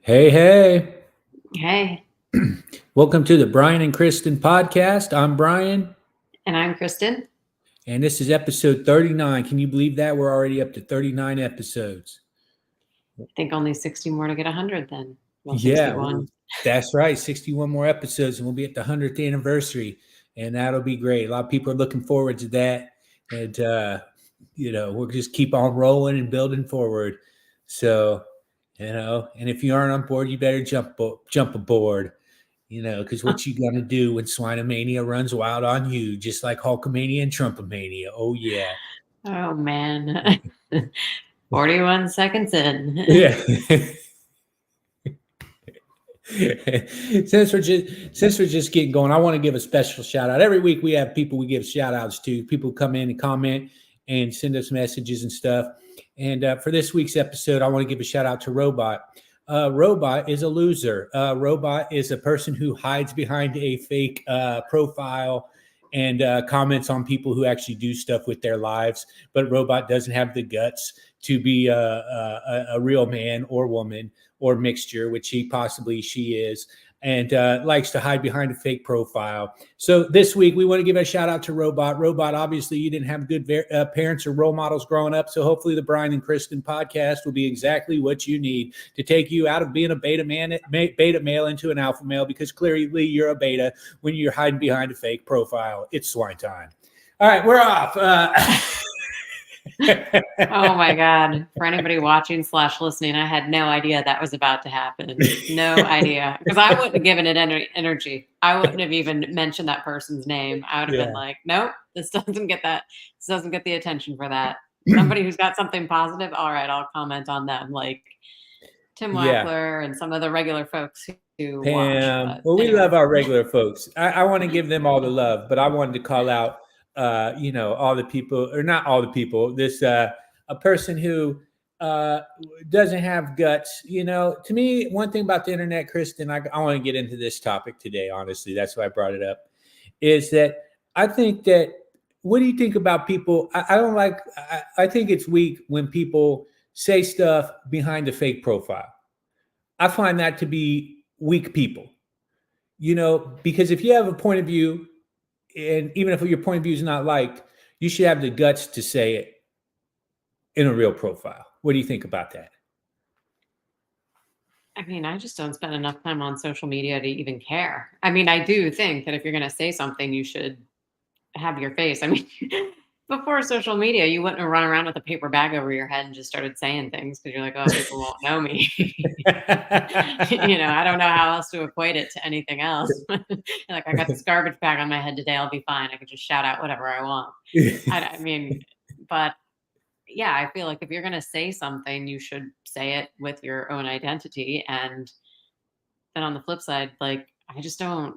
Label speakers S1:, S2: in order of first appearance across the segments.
S1: Hey, hey.
S2: Hey,
S1: Welcome to the Brian and Kristen podcast. I'm Brian,
S2: and I'm Kristen.
S1: and this is episode 39. Can you believe that? We're already up to 39 episodes.
S2: I think only 60 more to get 100 then. Well,
S1: Yeah,
S2: 61.
S1: that's right. 61 more episodes, and we'll be at the 100th anniversary, and that'll be great. A lot of people are looking forward to that. And, we'll just keep on rolling and building forward. So, and if you aren't on board, you better jump aboard. Because what you gonna do when Swinomania runs wild on you, just like Hulkamania and Trumpomania? Oh yeah,
S2: Oh, man. 41 seconds in.
S1: yeah. since we're just getting going, I want to give a special shout out. Every week we have people we give shout outs to. People come in and comment and send us messages and stuff. And for this week's episode, I want to give a shout out to Robot. Robot is a loser. Robot is a person who hides behind a fake profile and comments on people who actually do stuff with their lives. But Robot doesn't have the guts to be a real man or woman or mixture, which she is, and likes to hide behind a fake profile. So this week we want to give a shout out to Robot. Robot, obviously you didn't have good parents or role models growing up, so hopefully the Brian and Kristen podcast will be exactly what you need to take you out of being a beta male into an alpha male, because clearly you're a beta when you're hiding behind a fake profile. It's swine time. All right, we're off.
S2: Oh, my God. For anybody watching / listening, I had no idea that was about to happen. No idea. Because I wouldn't have given it energy. I wouldn't have even mentioned that person's name. I would have been
S1: Yeah.
S2: like, nope, this doesn't get the attention for that. Somebody who's got something positive, all right, I'll comment on them. Like Tim
S1: Yeah.
S2: Wackler and some of the regular folks who watch.
S1: Pam.
S2: But
S1: Well, we
S2: anyway.
S1: love our regular folks. I want to give them all the love, but I wanted to call out, all the people, or not all the people. This a person who uh, doesn't have guts. To me, one thing about the internet, Kristen, I want to get into this topic today. Honestly, that's why I brought it up. Is that I think that what do you think about people? I don't like. I think it's weak when people say stuff behind a fake profile. I find that to be weak people, because if you have a point of view, and even if your point of view is not liked, you should have the guts to say it in a real profile. What do you think about that?
S2: I mean, I just don't spend enough time on social media to even care. I mean, I do think that if you're going to say something, you should have your face. I mean, before social media, you wouldn't have run around with a paper bag over your head and just started saying things because you're like, oh, people won't know me. I don't know how else to equate it to anything else. Like, I got this garbage bag on my head today. I'll be fine. I could just shout out whatever I want. I mean, but yeah, I feel like if you're going to say something, you should say it with your own identity. And then on the flip side, like I just don't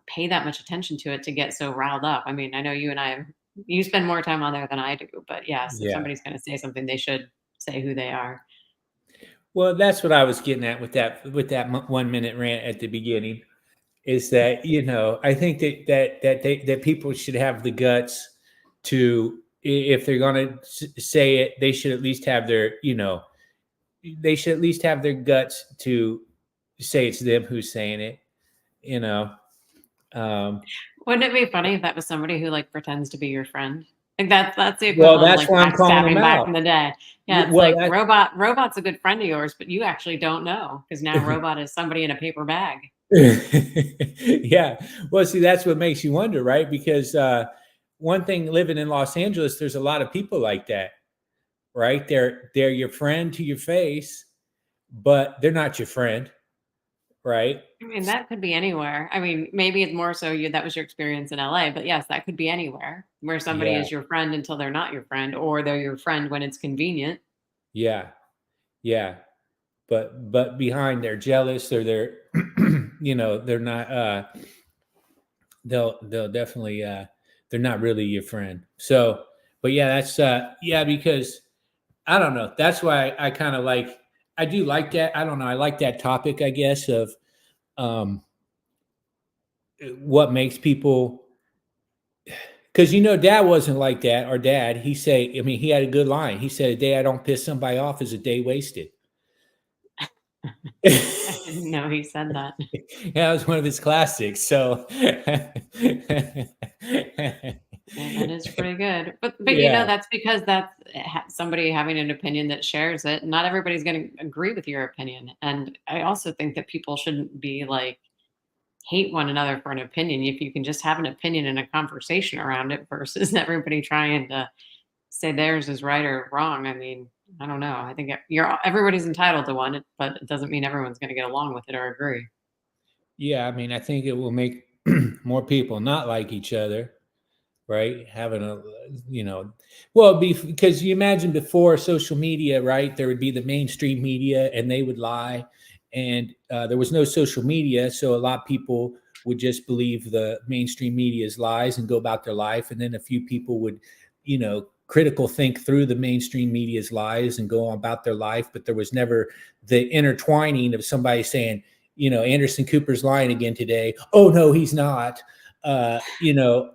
S2: pay that much attention to it to get so riled up. I mean, I know you spend more time on there than I do, but yes, if
S1: Yeah.
S2: somebody's going to say something, they should say who they are.
S1: Well, that's what I was getting at with that 1 minute rant at the beginning. Is that I think that people should have the guts to, if they're going to say it, they should at least have their guts to say it's them who's saying it. You know, um,
S2: Wouldn't it be funny if that was somebody who like pretends to be your friend? Like that's the
S1: well,
S2: equivalent of
S1: that's
S2: like
S1: why I'm calling them
S2: backstabbing back
S1: out.
S2: in the day. Yeah, it's
S1: Well,
S2: like robot's a good friend of yours, but you actually don't know because now robot is somebody in a paper bag.
S1: yeah. Well, see, that's what makes you wonder, right? Because one thing, living in Los Angeles, there's a lot of people like that, right? They're your friend to your face, but they're not your friend, right?
S2: I mean, that could be anywhere. I mean, maybe it's more so that was your experience in LA, but yes, that could be anywhere where somebody
S1: Yeah,
S2: is your friend until they're not your friend, or they're your friend when it's convenient.
S1: yeah, yeah. But behind, they're jealous, or they're they're not. They'll definitely they're not really your friend. So, but yeah, that's because I don't know. That's why I kind of like. I do like that. I don't know. I like that topic, I guess, of um, what makes people, because dad wasn't like that. Our dad, he had a good line. He said, a day I don't piss somebody off is a day wasted.
S2: I didn't know he said that.
S1: Yeah, it was one of his classics. So,
S2: Yeah, that is pretty good. But
S1: yeah,
S2: that's because that's somebody having an opinion that shares it. Not everybody's going to agree with your opinion. And I also think that people shouldn't be like hate one another for an opinion. If you can just have an opinion and a conversation around it versus everybody trying to say theirs is right or wrong. I mean, I don't know. I think everybody's entitled to one, but it doesn't mean everyone's going to get along with it or agree.
S1: yeah. I mean, I think it will make more people not like each other, right? Having a, well, because you imagine before social media, right? There would be the mainstream media, and they would lie, and there was no social media, so a lot of people would just believe the mainstream media's lies and go about their life, and then a few people would, critical think through the mainstream media's lies and go about their life, but there was never the intertwining of somebody saying, Anderson Cooper's lying again today. Oh no, he's not. You know,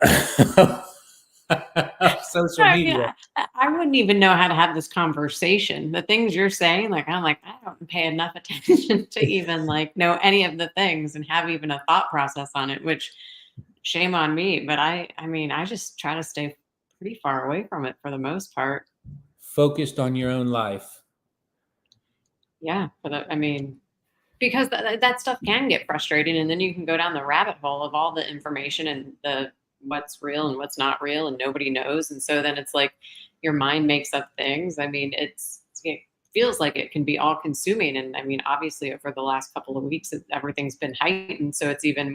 S1: social
S2: I mean,
S1: media.
S2: I wouldn't even know how to have this conversation. The things you're saying, like I'm like, I don't pay enough attention to even like know any of the things and have even a thought process on it, which shame on me. But I mean, I just try to stay pretty far away from it for the most part.
S1: Focused on your own life.
S2: Yeah. I mean, because that stuff can get frustrating, and then you can go down the rabbit hole of all the information and the what's real and what's not real, and nobody knows. And so then it's like your mind makes up things. I mean, it feels like it can be all consuming. And I mean, obviously over the last couple of weeks everything's been heightened, so it's even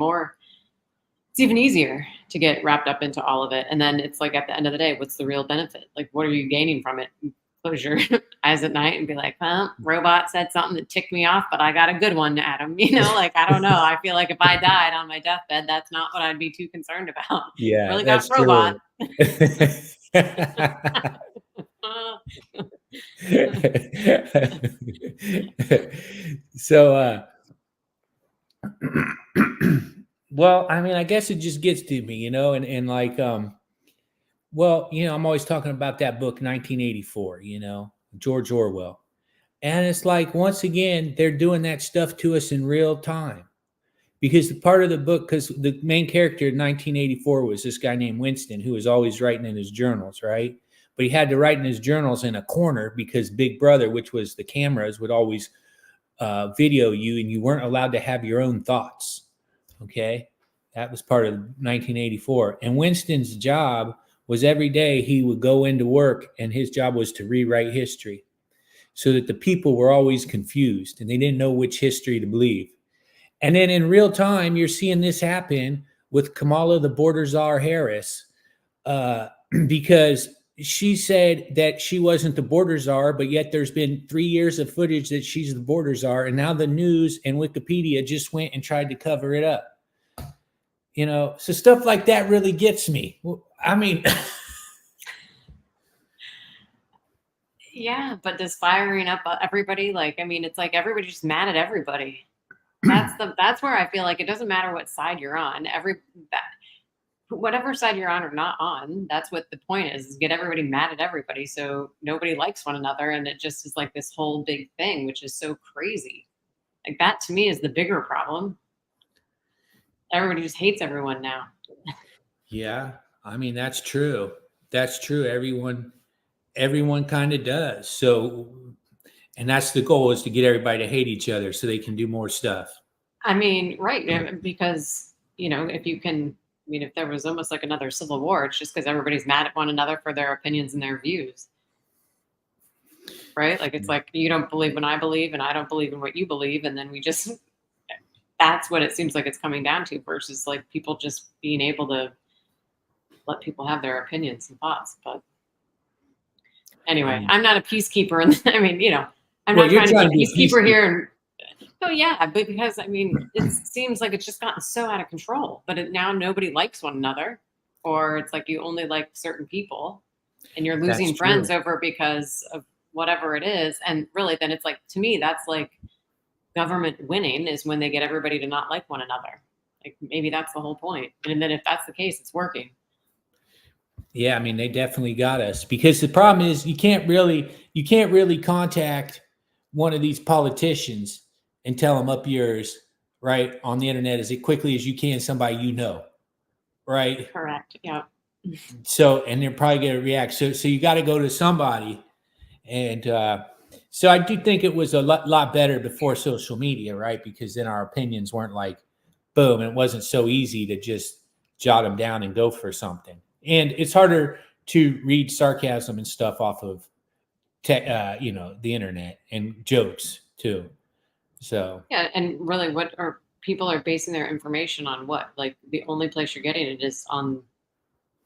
S2: easier to get wrapped up into all of it. And then it's like at the end of the day, what's the real benefit? Like, what are you gaining from it? Close your eyes at night and be like, well, robot said something that ticked me off, but I got a good one, Adam. Like, I don't know. I feel like if I died on my deathbed, that's not what I'd be too concerned about.
S1: Yeah,
S2: Really got
S1: that's
S2: robot.
S1: true. So, well, I mean, I guess it just gets to me, and like, well, I'm always talking about that book, 1984, George Orwell. And it's like, once again, they're doing that stuff to us in real time. Because the part of the book, because the main character in 1984 was this guy named Winston, who was always writing in his journals, right? But he had to write in his journals in a corner because Big Brother, which was the cameras, would always video you, and you weren't allowed to have your own thoughts. Okay. That was part of 1984. And Winston's job was every day he would go into work, and his job was to rewrite history so that the people were always confused and they didn't know which history to believe. And then in real time, you're seeing this happen with Kamala the Border Czar Harris, because she said that she wasn't the border czar, but yet there's been 3 years of footage that she's the border czar, and now the news and Wikipedia just went and tried to cover it up. So stuff like that really gets me. I mean,
S2: Yeah, but does firing up everybody, like, I mean, it's like everybody's just mad at everybody. That's where I feel like it doesn't matter what side you're on. Whatever side you're on or not on, that's what the point is get everybody mad at everybody, so nobody likes one another, and it just is like this whole big thing, which is so crazy. Like, that to me is the bigger problem. Everybody just hates everyone now.
S1: yeah, I mean, that's true. That's true. Everyone kind of does. So, and that's the goal, is to get everybody to hate each other so they can do more stuff.
S2: I mean, right, because if you can, I mean, if there was almost like another civil war, it's just because everybody's mad at one another for their opinions and their views, right? Like, it's like you don't believe what I believe, and I don't believe in what you believe, and then we just that's what it seems like it's coming down to, versus like people just being able to let people have their opinions and thoughts. But anyway, I'm not a peacekeeper, and I mean, I'm not trying to be a peacekeeper here. And oh yeah, but because I mean, it seems like it's just gotten so out of control. But now nobody likes one another, or it's like you only like certain people, and you're losing friends over because of whatever it is. And really, then it's like, to me, that's like government winning, is when they get everybody to not like one another. Like, maybe that's the whole point. And then if that's the case, it's working.
S1: Yeah, I mean, they definitely got us, because the problem is you can't really contact one of these politicians and tell them up yours, right, on the internet as quickly as you can, somebody you know, right?
S2: Correct. Yeah.
S1: So, and they're probably going to react. So you got to go to somebody. And so I do think it was a lot better before social media, right? Because then our opinions weren't like, boom, and it wasn't so easy to just jot them down and go for something. And it's harder to read sarcasm and stuff off of, the internet and jokes too. So
S2: Yeah. And really, what are people are basing their information on? What? Like, the only place you're getting it is on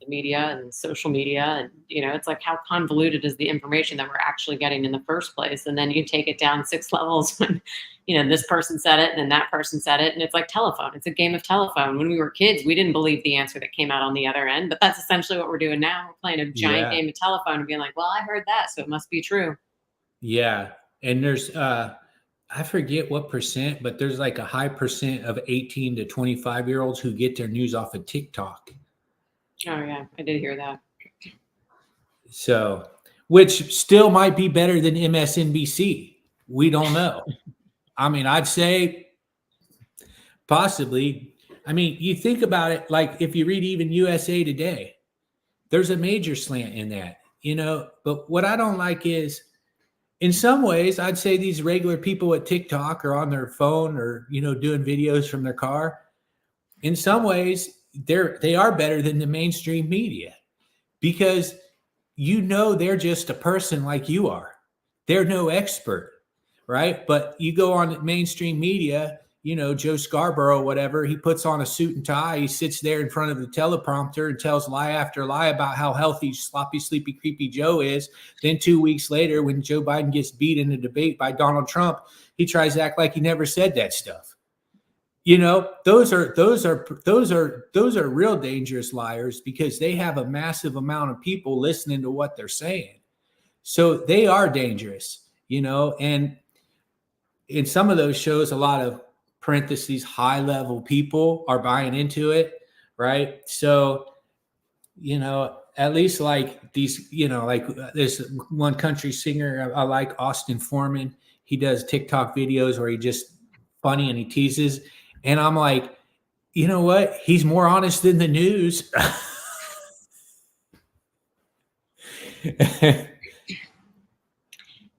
S2: the media and social media. And, it's like, how convoluted is the information that we're actually getting in the first place? And then you take it down 6 levels when, this person said it and then that person said it. And it's like telephone. It's a game of telephone. When we were kids, we didn't believe the answer that came out on the other end. But that's essentially what we're doing now. We're playing a giant
S1: yeah,
S2: game of telephone and being like, well, I heard that, so it must be true.
S1: yeah. And there's I forget what percent, but there's like a high percent of 18 to 25-year-olds who get their news off of TikTok.
S2: Oh, yeah. I did hear that.
S1: So, which still might be better than MSNBC. We don't know. I mean, I'd say possibly. I mean, you think about it, like if you read even USA Today, there's a major slant in that, But what I don't like is, in some ways, I'd say these regular people at TikTok are on their phone or, doing videos from their car. In some ways, they are better than the mainstream media because they're just a person like you are. They're no expert, right? But you go on mainstream media, Joe Scarborough, whatever, he puts on a suit and tie. He sits there in front of the teleprompter and tells lie after lie about how healthy, sloppy, sleepy, creepy Joe is. Then 2 weeks later, when Joe Biden gets beat in a debate by Donald Trump, he tries to act like he never said that stuff. Those are real dangerous liars because they have a massive amount of people listening to what they're saying. So they are dangerous, and in some of those shows, a lot of parentheses, high level people are buying into it. Right. So, at least like these, like there's one country singer I like, Austin Foreman. He does TikTok videos where he just funny and he teases. And I'm like, you know what? He's more honest than the news.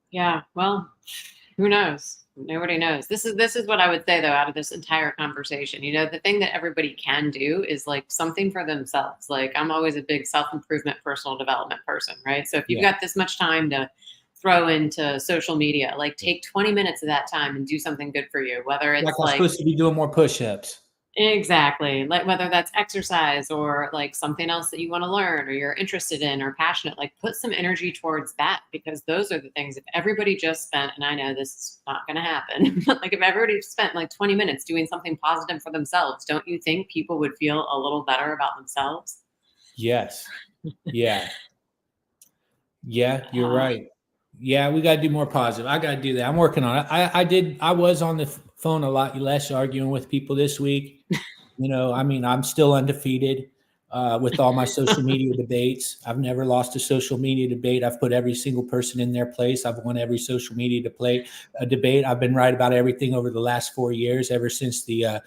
S2: Yeah. Well, who knows? Nobody knows. This is what I would say though, out of this entire conversation. The thing that everybody can do is like something for themselves. Like, I'm always a big self-improvement, personal development person, right? So if you've got this much time to throw into social media, like take 20 minutes of that time and do something good for you, whether it's
S1: like I'm supposed to be doing more push-ups.
S2: Exactly. Like, whether that's exercise or like something else that you want to learn or you're interested in or passionate, like put some energy towards that, because those are the things. If everybody just spent, and I know this is not going to happen, but like if everybody spent like 20 minutes doing something positive for themselves, don't you think people would feel a little better about themselves?
S1: Yes. Yeah. Yeah, you're right. Yeah, we got to do more positive. I got to do that. I'm working on it. I was on the phone a lot less arguing with people this week. I mean, I'm still undefeated with all my social media debates. I've never lost a social media debate. I've put every single person in their place. I've won every social media debate. I've been right about everything over the last 4 years, ever since the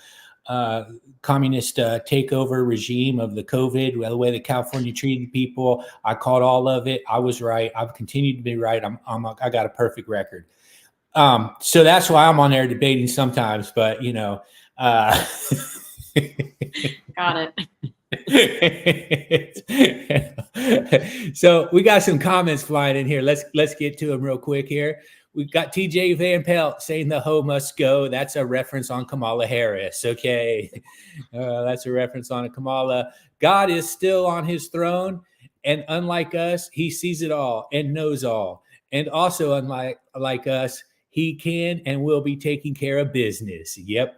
S1: communist takeover regime of the COVID, the way that California treated people. I caught all of it. I was right. I've continued to be right. I got a perfect record. So that's why I'm on there debating sometimes, but
S2: Got it.
S1: So we got some comments flying in here. Let's get to them real quick here. We've got TJ Van Pelt saying the hoe must go. That's a reference on Kamala Harris. Okay. That's a reference on Kamala. God is still on his throne. And unlike us, he sees it all and knows all. And also unlike us, he can and will be taking care of business. Yep.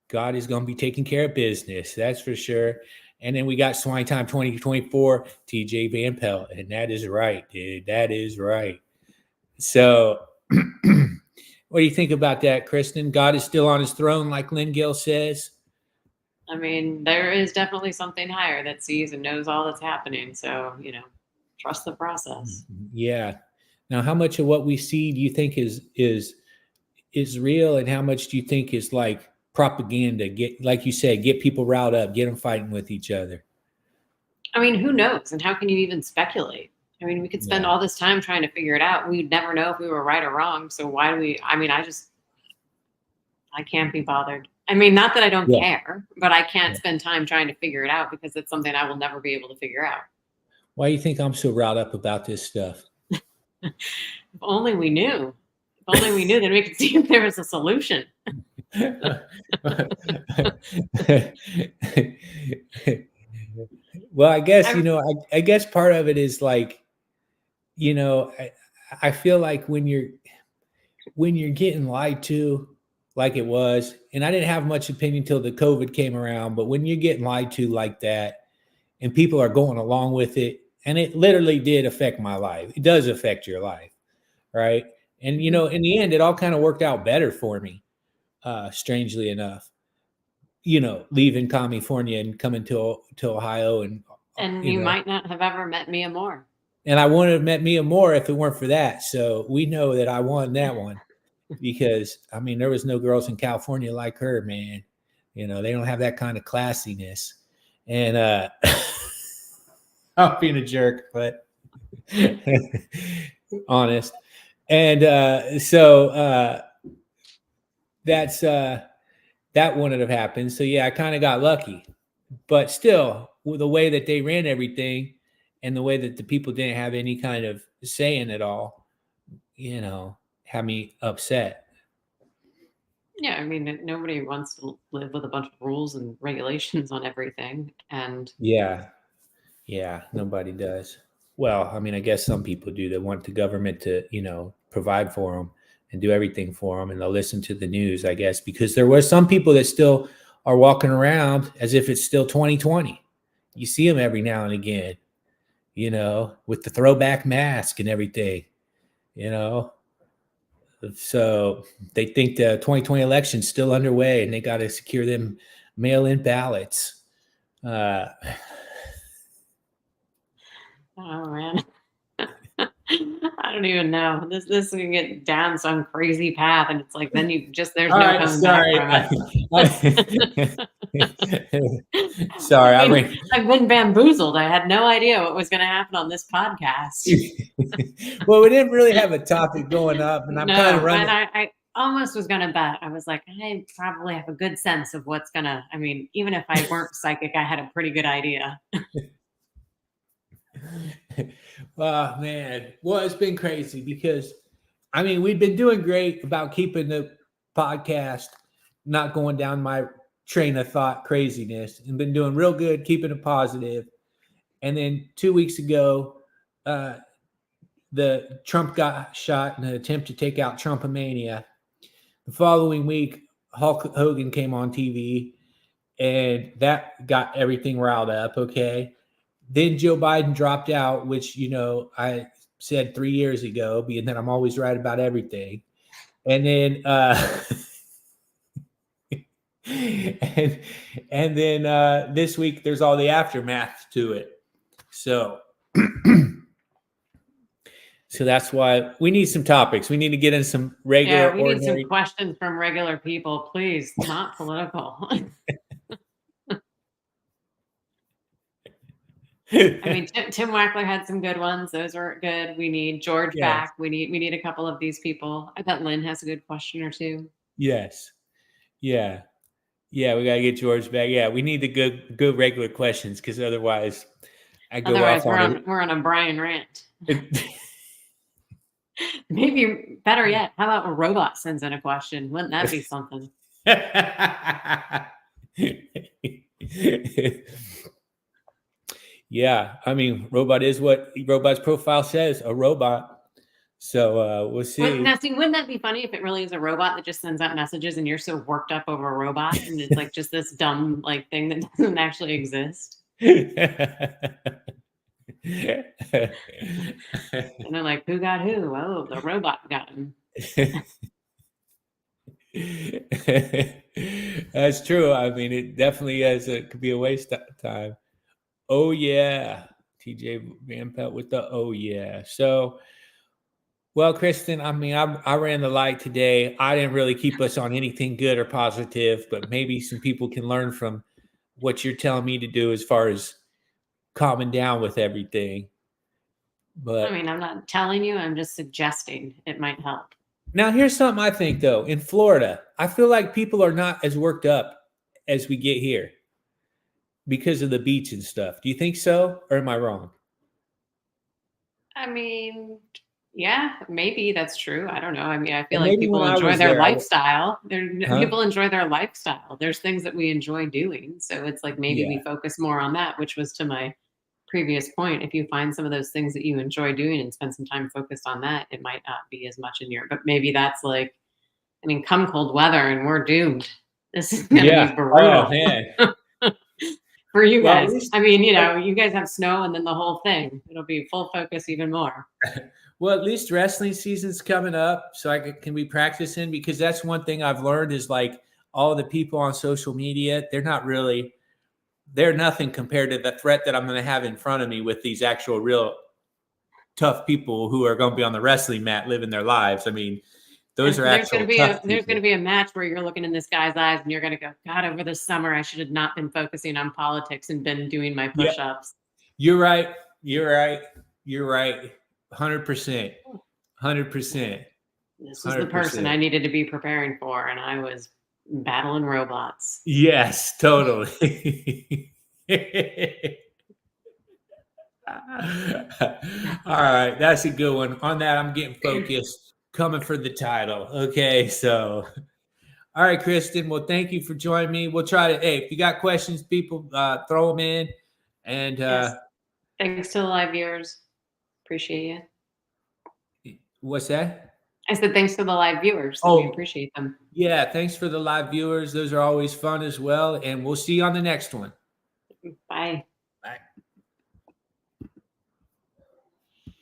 S1: God is going to be taking care of business. That's for sure. And then we got Swine Time 2024, TJ Van Pelt. And that is right, dude. That is right. So what do you think about that, Kristen? God is still on his throne, like Lynn Gill says.
S2: I mean, there is definitely something higher that sees and knows all that's happening. So, trust the process.
S1: Yeah. Now, how much of what we see do you think is is real, and how much do you think is like propaganda? Get, like you said, get people riled up, get them fighting with each other.
S2: I mean, who knows? And how can you even speculate? I mean, we could spend
S1: Yeah.
S2: all this time trying to figure it out. We'd never know if we were right or wrong. So why do we? I mean, I can't be bothered. I mean, not that I don't
S1: Yeah.
S2: care, but I can't
S1: Yeah.
S2: spend time trying to figure it out because it's something I will never be able to figure out.
S1: Why do you think I'm so riled up about this stuff?
S2: If only we knew. If only we knew, then we could see if there was a solution.
S1: Well, I guess,
S2: I,
S1: I guess part of it is like, I feel like when you're getting lied to like it was, and I didn't have much opinion till the COVID came around, but when you're getting lied to like that and people are going along with it, and it literally did affect my life. It does affect your life, right? And in the end, it all kind of worked out better for me, strangely enough. Leaving California and coming to Ohio, and
S2: you might not have ever met Mia Moore.
S1: And I wouldn't have met Mia Moore if it weren't for that. So we know that I won that one because I mean there was no girls in California like her, man. They don't have that kind of classiness. And I'm being a jerk, but honest. And so that's that wouldn't have happened. So yeah, I kind of got lucky. But still, with the way that they ran everything and the way that the people didn't have any kind of say in it all, had me upset.
S2: Yeah, I mean, nobody wants to live with a bunch of rules and regulations on everything. And
S1: Yeah, nobody does. Well, I mean, I guess some people do. They want the government to, provide for them and do everything for them, and they'll listen to the news, I guess, because there were some people that still are walking around as if it's still 2020. You see them every now and again, with the throwback mask and everything, So they think the 2020 election's still underway and they got to secure them mail-in ballots.
S2: Oh man. I don't even know. This can get down some crazy path, and it's like then there's
S1: All
S2: no
S1: right,
S2: coming
S1: sorry.
S2: back from it.
S1: Sorry,
S2: I've been bamboozled. I had no idea what was going to happen on this podcast.
S1: Well, we didn't really have a topic going up, and I'm kind of running.
S2: And I almost was going to bet. I was like, I probably have a good sense of what's going to. I mean, even if I weren't psychic, I had a pretty good idea.
S1: Oh man, well, it's been crazy because I mean we've been doing great about keeping the podcast not going down my train of thought craziness, and been doing real good keeping it positive. And then 2 weeks ago, the Trump got shot in an attempt to take out Trumpomania. The following week, Hulk Hogan came on TV, and that got everything riled up. Okay. Then Joe Biden dropped out, which, I said 3 years ago, being that I'm always right about everything. And then, and then this week, there's all the aftermath to it. So, so that's why we need some topics. We need to get in some regular,
S2: yeah, we need some questions from regular people, please, not political. I mean, Tim Wackler had some good ones. Those were good. We need George back. We need a couple of these people. I bet Lynn has a good question or two.
S1: Yes. Yeah. Yeah, we gotta get George back. Yeah, we need the good regular questions because otherwise,
S2: we're on a Brian rant. Maybe better yet, how about a robot sends in a question? Wouldn't that be something?
S1: Yeah, I mean, robot is what robot's profile says, a robot. So we'll see.
S2: Wouldn't that be funny if it really is a robot that just sends out messages and you're so worked up over a robot and it's like just this dumb like thing that doesn't actually exist? And they're like, who got who? Oh, the robot got him.
S1: That's true. I mean, it definitely is. It could be a waste of time. Oh yeah, TJ Van Pelt with the oh yeah. So Well, Kristen, I mean, I ran the light today. I didn't really keep us on anything good or positive, but maybe some people can learn from what you're telling me to do as far as calming down with everything.
S2: I
S1: But
S2: mean, I'm not telling you, I'm just suggesting it might help.
S1: now here's something I think though. In Florida, I feel like people are not as worked up as we get here because of the beach and stuff. Do you think so, or am I wrong?
S2: I mean, yeah, maybe that's true. I don't know. I mean, I feel
S1: And
S2: like
S1: maybe
S2: people
S1: when I
S2: enjoy
S1: was
S2: their
S1: there,
S2: lifestyle.
S1: huh?
S2: People enjoy their lifestyle. There's things that we enjoy doing. So it's like maybe
S1: Yeah,
S2: we focus more on that, which was to my previous point. If you find some of those things that you enjoy doing and spend some time focused on that, it might not be as much in your, but maybe that's like, I mean, come cold weather and we're doomed. This is going to
S1: yeah.
S2: be
S1: Oh
S2: brutal
S1: man.
S2: for you
S1: Well, at
S2: guys.
S1: least
S2: I mean, you guys have snow and then the whole thing. It'll be full focus even more.
S1: well, at least wrestling season's coming up, so can be practicing because that's one thing I've learned is like all the people on social media, they're nothing compared to the threat that I'm going to have in front of me with these actual real tough people who are going to be on the wrestling mat living their lives. I mean, those
S2: And
S1: are
S2: there's gonna
S1: actual
S2: be
S1: tough
S2: a
S1: people.
S2: match where you're looking in this guy's eyes and you're gonna go, God, over the summer I should have not been focusing on politics and been doing my
S1: Yeah,
S2: push-ups.
S1: you're right. You're right. You're right. 100%. 100%.
S2: This was the person
S1: 100%.
S2: I needed to be preparing for, and I was battling robots.
S1: Yes, totally. All right, that's a good one. On that, I'm getting focused. Coming for the title. Okay, so all right, Kristen. Well, thank you for joining me. We'll try to. Hey, if you got questions, people, throw them in. And
S2: Yes. Thanks to the live viewers. Appreciate you.
S1: what's that?
S2: I said thanks to the live viewers that we
S1: Oh,
S2: appreciate them.
S1: yeah. Thanks for the live viewers. Those are always fun as well. And we'll see you on the next one.
S2: Bye.